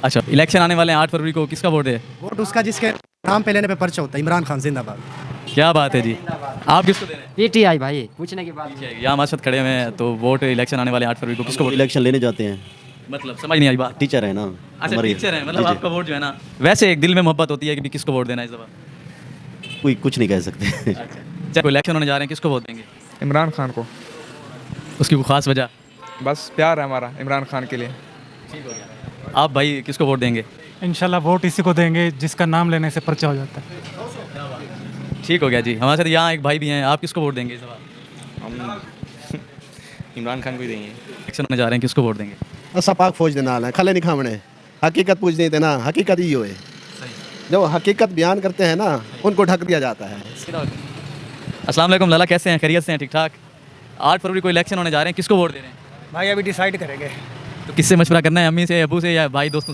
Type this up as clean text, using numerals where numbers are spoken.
अच्छा, इलेक्शन आने वाले हैं 8 फरवरी को, किसका वोट है? वोट उसका जिसके नाम पे लेने पे पर्चा होता है, इमरान खान जिंदाबाद। क्या बात है जी, आप किसको दे रहे हैं? पीटीआई भाई, पूछने की बात। यहाँ माशत खड़े हुए हैं, तो वोट इलेक्शन आने वाले 8 फरवरी को, किसको वोट? इलेक्शन लेने जाते हैं, मतलब समझ नहीं आई बात। टीचर है ना अच्छा, हमारे। टीचर है, मतलब जी, जी। आपका वोट जो है ना, वैसे एक दिल में मोहब्बत होती है कि भी किसको वोट देना है इस दफा? कोई कुछ नहीं कह सकते। जब इलेक्शन होने जा रहे हैं, किसको वोट देंगे? इमरान खान को। उसकी कोई खास वजह? बस प्यार है हमारा इमरान खान के लिए। आप भाई किसको वोट देंगे? इंशाल्लाह वोट इसी को देंगे जिसका नाम लेने से पर्चा हो जाता है। ठीक हो गया जी। हमारे साथ यहाँ एक भाई भी हैं, आप किसको वोट देंगे इस दफा? हम इमरान खान को ही देंगे। इलेक्शन होने जा रहे हैं, किसको वोट देंगे? असा पाक फौज दे नाल है, खले नहीं खावणे, हकीकत पूछ नहीं देना, हकीकत ही हो है। जो हकीकत बयान करते हैं ना, उनको ढक दिया जाता है। अस्सलाम वालेकुम लाला, कैसे हैं? खैरियत से हैं? ठीक ठाक। 8 फरवरी को इलेक्शन होने जा रहे हैं, किसको वोट दे रहे हैं? भाई अभी डिसाइड करेंगे। तो किससे मशवरा करना है, अम्मी से, अबू से या भाई दोस्तों